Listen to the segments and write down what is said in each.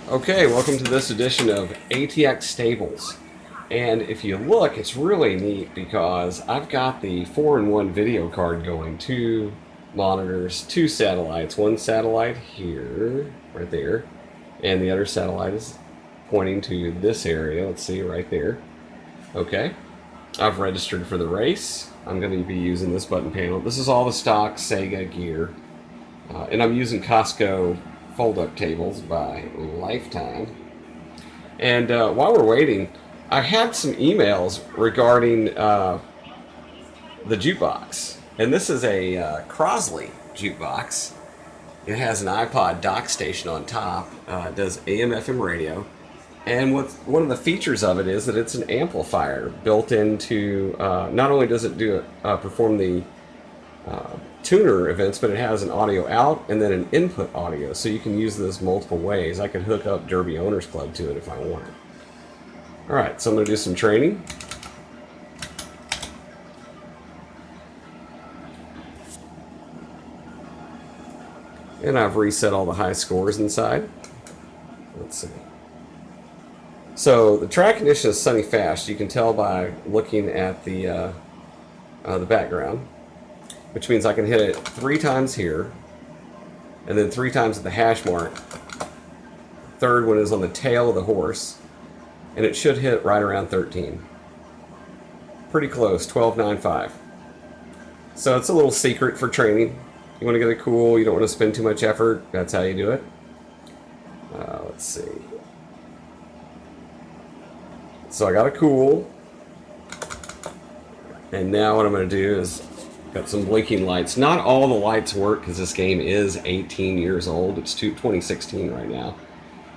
Okay, welcome to this edition of ATX Stables. And if you look, it's really neat because I've got the 4-in-1 video card going, two monitors, two satellites. One satellite here, right there, and the other satellite is pointing to this area. Let's see, right there. Okay, I've registered for the race. I'm going to be using this button panel. This is all the stock Sega gear. And I'm using Costco fold-up tables by Lifetime. And while we're waiting, I had some emails regarding the jukebox. And this is a Crosley jukebox. It has an iPod dock station on top. It does AM/FM radio. And one of the features of it is that it's an amplifier built into. Not only does it perform the tuner events, but it has an audio out and then an input audio, so you can use this multiple ways. I could hook up Derby Owners Club to it if I wanted. Alright, so I'm going to do some training. And I've reset all the high scores inside. Let's see. So the track condition is sunny fast. You can tell by looking at the background, which means I can hit it 3 times here, and then 3 times at the hash mark. Third one is on the tail of the horse, and it should hit right around 13. Pretty close, 12.95. So it's a little secret for training. You want to get it cool, you don't want to spend too much effort, that's how you do it. Let's see. So I got it cool, and now what I'm going to do is got some blinking lights. Not all the lights work because this game is 18 years old. It's 2016 right now.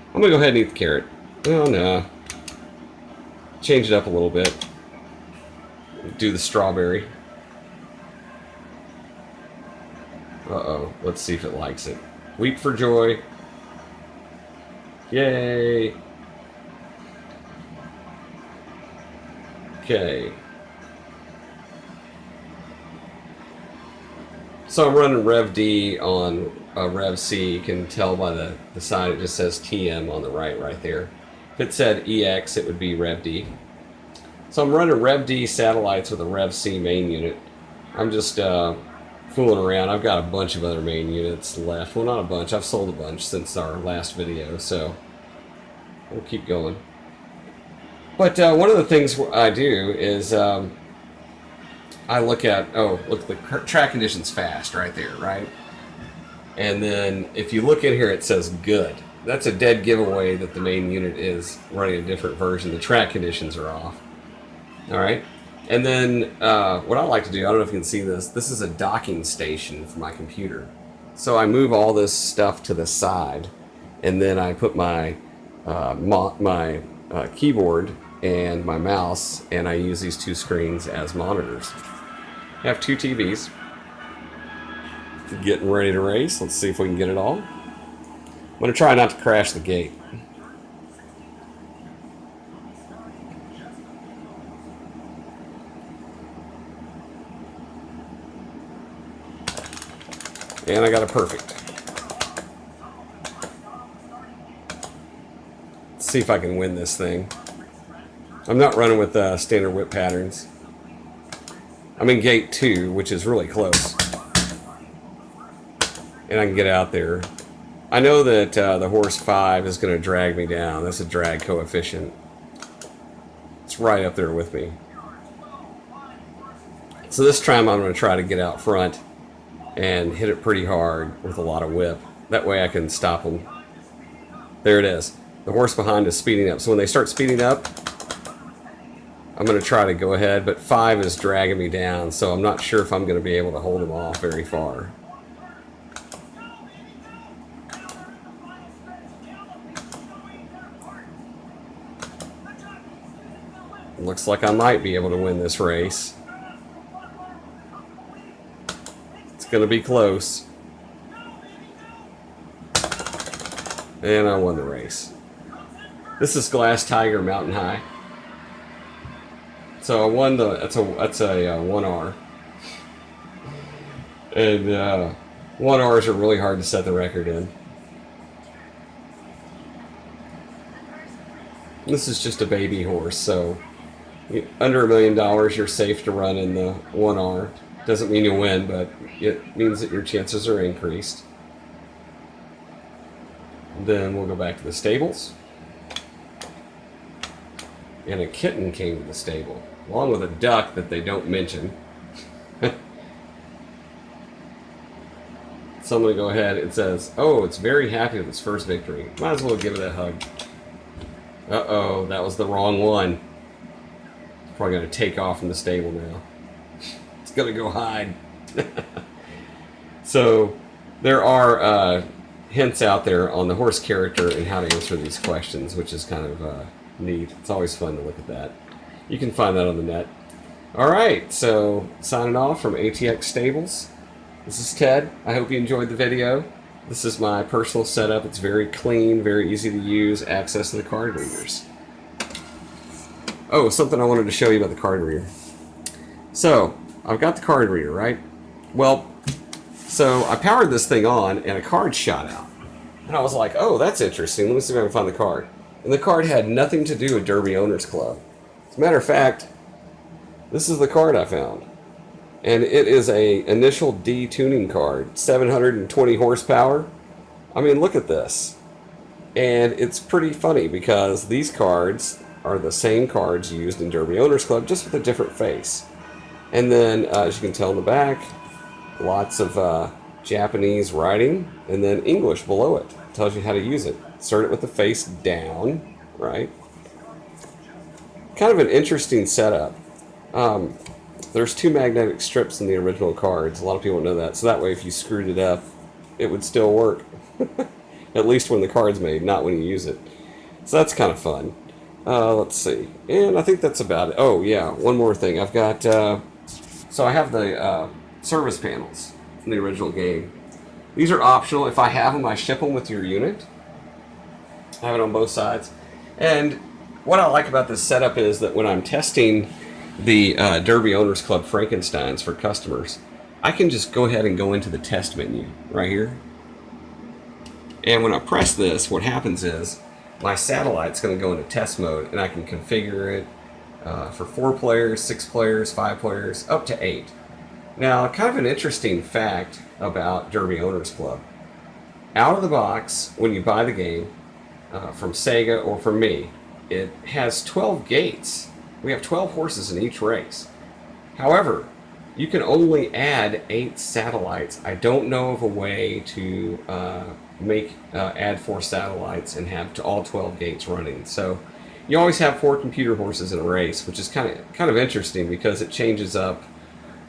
I'm going to go ahead and eat the carrot. Oh, no. Change it up a little bit. Do the strawberry. Uh-oh. Let's see if it likes it. Weep for joy. Yay. Okay. So I'm running Rev D on Rev C. You can tell by the side it just says TM on the right there. If it said EX, it would be Rev D. So I'm running Rev D satellites with a Rev C main unit. I'm just fooling around. I've got a bunch of other main units left. Well, not a bunch. I've sold a bunch since our last video, so we'll keep going. But one of the things I do is I look at, look, the track condition's fast right there, right? And then if you look in here, it says good. That's a dead giveaway that the main unit is running a different version. The track conditions are off. All right. And then what I like to do, I don't know if you can see this, this is a docking station for my computer. So I move all this stuff to the side, and then I put my keyboard and my mouse, and I use these 2 screens as monitors. I have 2 TVs. Getting ready to race. Let's see if we can get it all. I'm going to try not to crash the gate. And I got it perfect. Let's see if I can win this thing. I'm not running with standard whip patterns. I'm in gate 2, which is really close. And I can get out there. I know that the horse 5 is going to drag me down. That's a drag coefficient. It's right up there with me. So this time I'm going to try to get out front and hit it pretty hard with a lot of whip. That way I can stop them. There it is. The horse behind is speeding up. So when they start speeding up, I'm going to try to go ahead, but 5 is dragging me down, so I'm not sure if I'm going to be able to hold him off very far. Looks like I might be able to win this race. It's going to be close. And I won the race. This is Glass Tiger Mountain High. So I won that's a 1R. And 1Rs are really hard to set the record in. This is just a baby horse, so under $1 million, you're safe to run in the 1R. Doesn't mean you win, but it means that your chances are increased. Then we'll go back to the stables. And a kitten came to the stable, along with a duck that they don't mention. So I'm going to go ahead. It says, oh, it's very happy with its first victory. Might as well give it a hug. Uh-oh, that was the wrong one. It's probably going to take off from the stable now. It's going to go hide. So there are hints out there on the horse character and how to answer these questions, which is kind of neat. It's always fun to look at that. You can find that on the net. All right, so signing off from ATX Stables. This is Ted. I hope you enjoyed the video. This is my personal setup. It's very clean, very easy to use, access to the card readers. Oh, something I wanted to show you about the card reader. So, I've got the card reader, right? Well, so I powered this thing on and a card shot out. And I was like, oh, that's interesting. Let me see if I can find the card. And the card had nothing to do with Derby Owners Club. As a matter of fact, this is the card I found. And it is a initial D tuning card, 720 horsepower. I mean, look at this. And it's pretty funny because these cards are the same cards used in Derby Owners Club, just with a different face. And then, as you can tell in the back, lots of Japanese writing, and then English below it. Tells you how to use it. Insert it with the face down, right? Kind of an interesting setup. There's 2 magnetic strips in the original cards. A lot of people don't know that. So that way, if you screwed it up, it would still work. At least when the card's made, not when you use it. So that's kind of fun. Let's see. And I think that's about it. Oh, yeah. One more thing. I've got... so I have the service panels from the original game. These are optional. If I have them, I ship them with your unit. I have it on both sides. And what I like about this setup is that when I'm testing the Derby Owners Club Frankensteins for customers, I can just go ahead and go into the test menu right here. And when I press this, what happens is my satellite's going to go into test mode, and I can configure it for 4 players, 6 players, 5 players, up to 8. Now, kind of an interesting fact about Derby Owners Club. Out of the box, when you buy the game from Sega or from me, it has 12 gates. We have 12 horses in each race. However, you can only add 8 satellites. I don't know of a way to add 4 satellites and have all 12 gates running. So you always have 4 computer horses in a race, which is kind of interesting because it changes up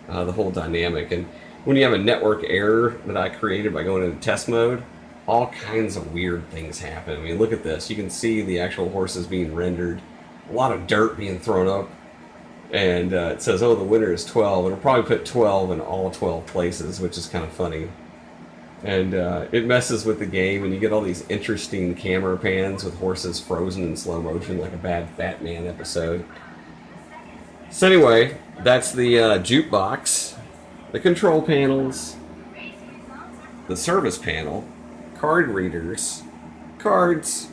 the whole dynamic. And when you have a network error that I created by going into test mode, all kinds of weird things happen. I mean, look at this. You can see the actual horses being rendered. A lot of dirt being thrown up, and it says, oh, the winner is 12. It'll probably put 12 in all 12 places, which is kind of funny. And it messes with the game, and you get all these interesting camera pans with horses frozen in slow motion, like a bad Batman episode. So anyway, that's the jukebox, the control panels, the service panel, card readers, cards,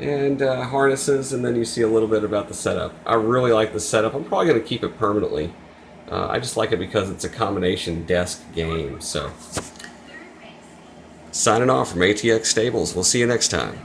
and harnesses, and then you see a little bit about the setup. I really like the setup. I'm probably going to keep it permanently. I just like it because it's a combination desk game. So, signing off from ATX Stables. We'll see you next time.